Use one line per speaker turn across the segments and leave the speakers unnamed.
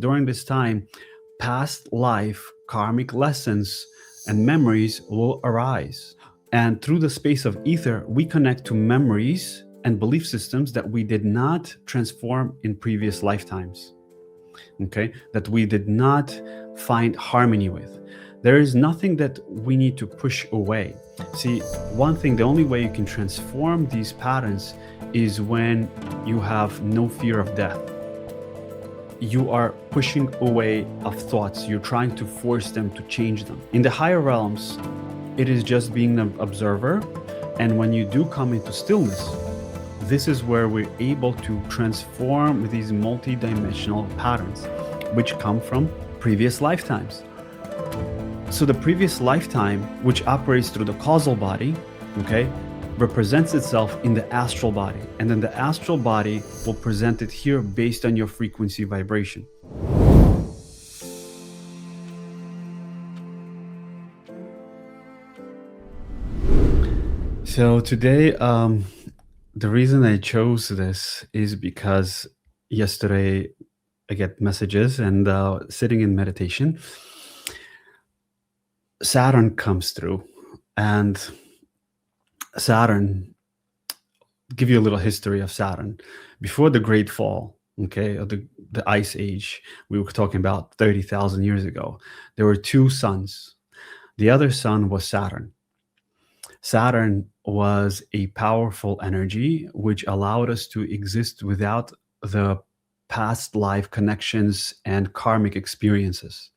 During this time, past life karmic lessons and memories will arise. And through the space of ether, we connect to memories and belief systems that we did not transform in previous lifetimes. Okay, that we did not find harmony with. There is nothing that we need to push away. See, one thing, the only way you can transform these patterns is when you have no fear of death. You are pushing away of thoughts. You're trying to force them to change them. In the higher realms, it is just being an observer. And when you do come into stillness, this is where we're able to transform these multi-dimensional patterns, which come from previous lifetimes. So the previous lifetime, which operates through the causal body, okay, represents itself in the astral body. And then the astral body will present it here based on your frequency vibration. So today, the reason I chose this is because yesterday I get messages and sitting in meditation, Saturn comes through. And Saturn, give you a little history of Saturn. Before the Great Fall, okay, or the Ice Age, we were talking about 30,000 years ago, there were two suns. The other sun was Saturn. Saturn was a powerful energy which allowed us to exist without the past life connections and karmic experiences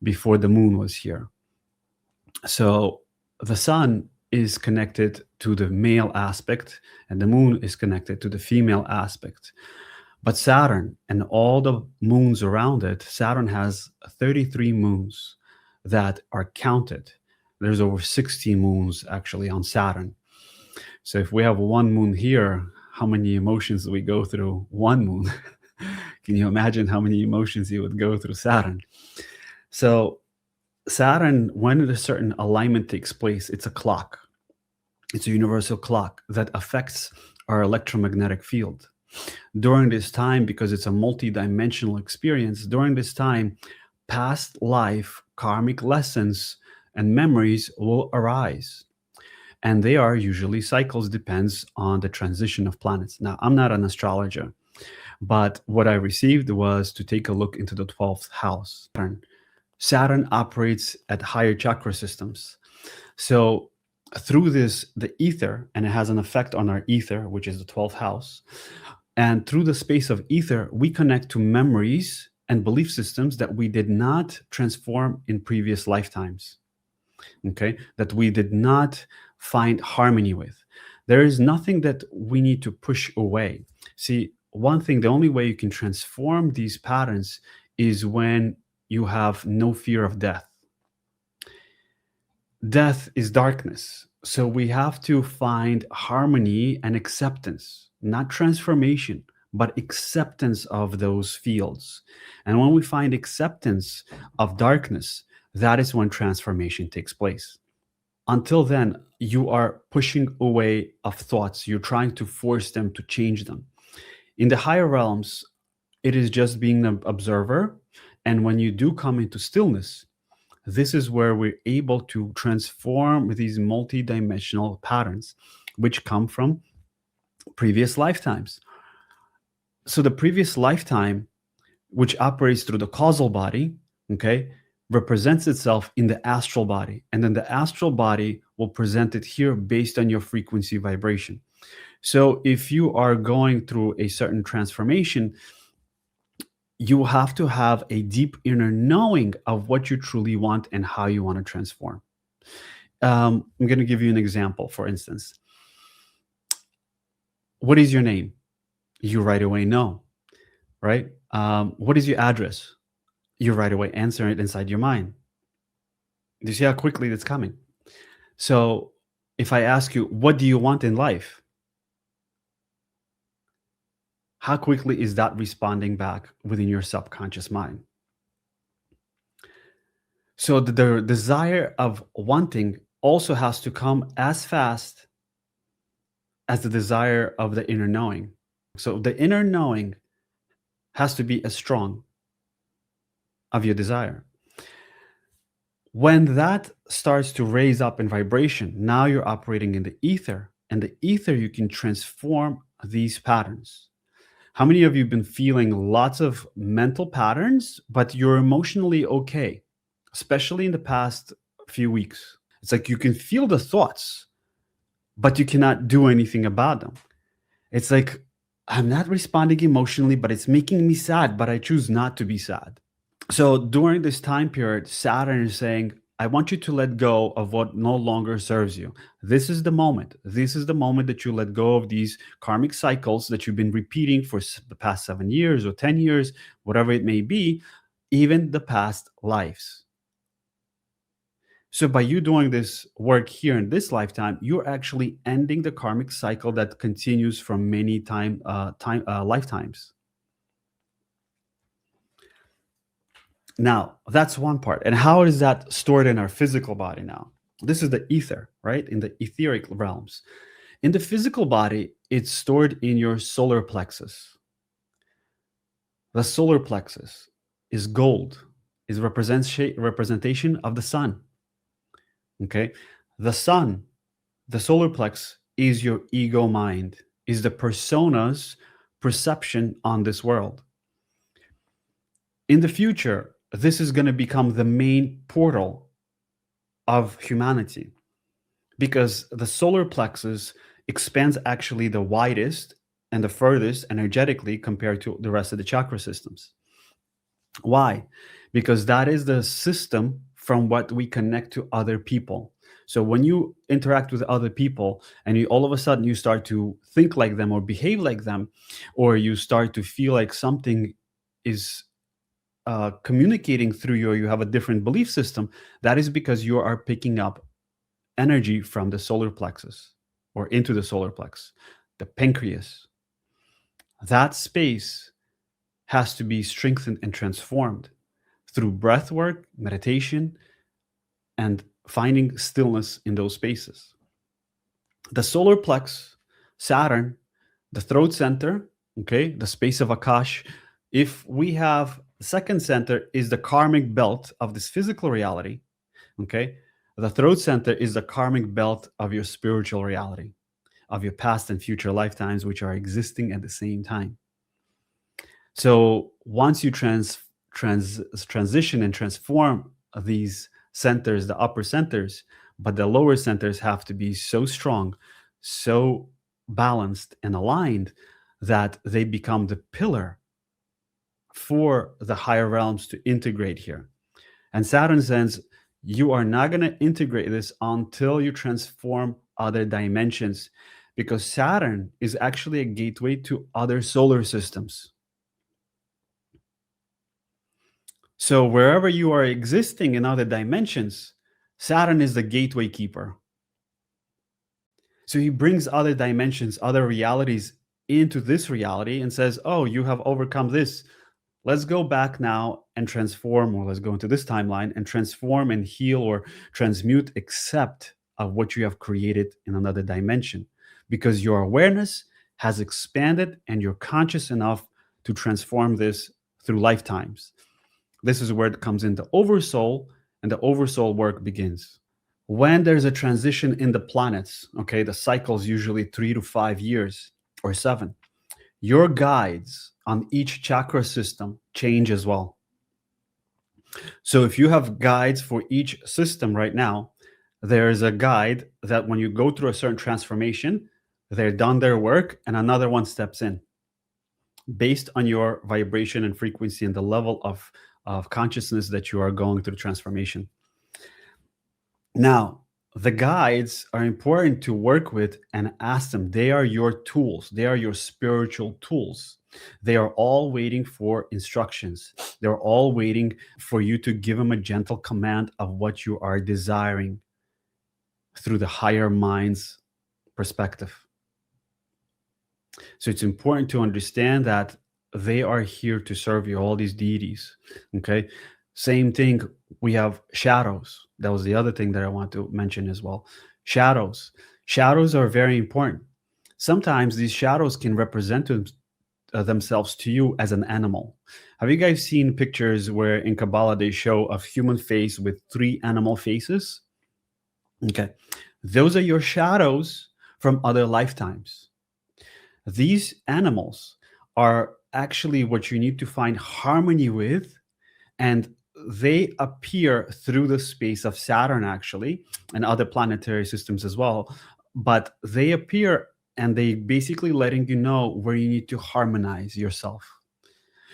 before the moon was here. So the sun is connected to the male aspect and the moon is connected to the female aspect. But Saturn and all the moons around it, Saturn has 33 moons that are counted. There's over 60 moons actually on Saturn. So if we have one moon here, how many emotions do we go through one moon? Can you imagine how many emotions you would go through Saturn? So Saturn, when a certain alignment takes place, it's a clock. It's a universal clock that affects our electromagnetic field. During this time, because it's a multi-dimensional experience, during this time, past life karmic lessons and memories will arise. And they are usually cycles, depends on the transition of planets. Now, I'm not an astrologer, but what I received was to take a look into the 12th house. Saturn operates at higher chakra systems. So through this, the ether, and it has an effect on our ether, which is the 12th house. And through the space of ether, we connect to memories and belief systems that we did not transform in previous lifetimes. Okay, that we did not find harmony with. There is nothing that we need to push away. See, one thing, the only way you can transform these patterns is when you have no fear of death. Death is darkness. So we have to find harmony and acceptance, not transformation, but acceptance of those fields. And when we find acceptance of darkness, that is when transformation takes place. Until then, you are pushing away of thoughts. You're trying to force them to change them. In the higher realms, it is just being an observer. And when you do come into stillness, this is where we're able to transform these multi-dimensional patterns, which come from previous lifetimes. So the previous lifetime, which operates through the causal body, okay, represents itself in the astral body. And then the astral body will present it here based on your frequency vibration. So if you are going through a certain transformation, you have to have a deep inner knowing of what you truly want and how you want to transform. I'm going to give you an example, for instance. What is your name? You right away know, right? What is your address? You right away answer it inside your mind. Do you see how quickly that's coming? So if I ask you, what do you want in life? How quickly is that responding back within your subconscious mind? So the desire of wanting also has to come as fast as the desire of the inner knowing. So the inner knowing has to be as strong of your desire. When that starts to raise up in vibration, now you're operating in the ether. And the ether, you can transform these patterns. How many of you have been feeling lots of mental patterns, but you're emotionally okay, especially in the past few weeks? It's like you can feel the thoughts, but you cannot do anything about them. It's like, I'm not responding emotionally, but it's making me sad, but I choose not to be sad. So during this time period, Saturn is saying, I want you to let go of what no longer serves you. This is the moment. This is the moment that you let go of these karmic cycles that you've been repeating for the past 7 years or 10 years, whatever it may be, even the past lives. So by you doing this work here in this lifetime, you're actually ending the karmic cycle that continues from many lifetimes. Now, that's one part. And how is that stored in our physical body now? This is the ether, right? In the etheric realms. In the physical body, it's stored in your solar plexus. The solar plexus is gold, is representation of the sun. Okay? The sun, the solar plex, is your ego mind, is the persona's perception on this world. In the future, this is going to become the main portal of humanity because the solar plexus expands actually the widest and the furthest energetically compared to the rest of the chakra systems. Why? Because that is the system from what we connect to other people. So when you interact with other people and you all of a sudden you start to think like them or behave like them, or you start to feel like something is communicating through you, or you have a different belief system, that is because you are picking up energy from the solar plexus or into the solar plex, the pancreas. That space has to be strengthened and transformed through breath work, meditation, and finding stillness in those spaces. The solar plex, Saturn, the throat center, okay, the space of Akash. If we have the second center is the karmic belt of this physical reality, okay? The throat center is the karmic belt of your spiritual reality, of your past and future lifetimes, which are existing at the same time. So once you transition and transform these centers, the upper centers, but the lower centers have to be so strong, so balanced and aligned that they become the pillar for the higher realms to integrate here. And Saturn says, you are not going to integrate this until you transform other dimensions, because Saturn is actually a gateway to other solar systems. So wherever you are existing in other dimensions, Saturn is the gateway keeper. So he brings other dimensions, other realities into this reality and says, oh, you have overcome this. Let's go back now and transform, or let's go into this timeline and transform and heal or transmute, accept of what you have created in another dimension, because your awareness has expanded and you're conscious enough to transform this through lifetimes. This is where it comes into oversoul, and the oversoul work begins. When there's a transition in the planets, okay, the cycle is usually 3 to 5 years or 7. Your guides on each chakra system change as well. So if you have guides for each system right now, there's a guide that when you go through a certain transformation, they're done their work and another one steps in based on your vibration and frequency and the level of consciousness that you are going through transformation. Now, the guides are important to work with and ask them. They are your tools. They are your spiritual tools. They are all waiting for instructions. They're all waiting for you to give them a gentle command of what you are desiring through the higher mind's perspective. So it's important to understand that they are here to serve you, all these deities. Okay. Same thing. We have shadows. That was the other thing that I want to mention as well. Shadows. Shadows are very important. Sometimes these shadows can represent themselves to you as an animal. Have you guys seen pictures where in Kabbalah they show a human face with three animal faces? Okay. Those are your shadows from other lifetimes. These animals are actually what you need to find harmony with, and they appear through the space of Saturn, actually, and other planetary systems as well. But they appear and they basically letting you know where you need to harmonize yourself.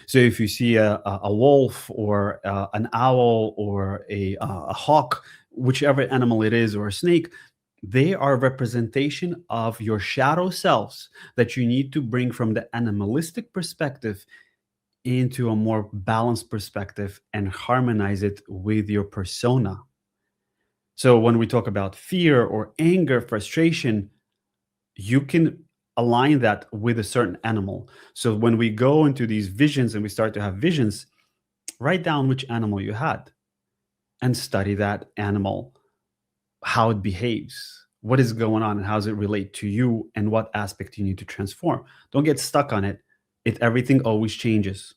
So if you see a wolf or an owl or a hawk, whichever animal it is, or a snake, they are a representation of your shadow selves that you need to bring from the animalistic perspective into a more balanced perspective and harmonize it with your persona. So when we talk about fear or anger, frustration, you can align that with a certain animal. So when we go into these visions and we start to have visions, write down which animal you had and study that animal, how it behaves, what is going on, and how does it relate to you, and what aspect you need to transform. Don't get stuck on it. Everything always changes.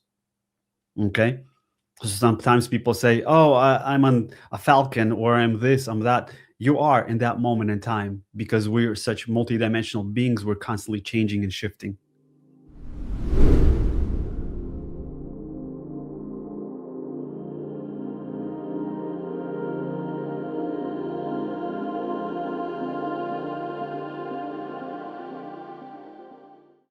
Okay. Sometimes people say, "Oh, I'm on a falcon, or I'm this, I'm that." You are in that moment in time because we're such multidimensional beings. We're constantly changing and shifting.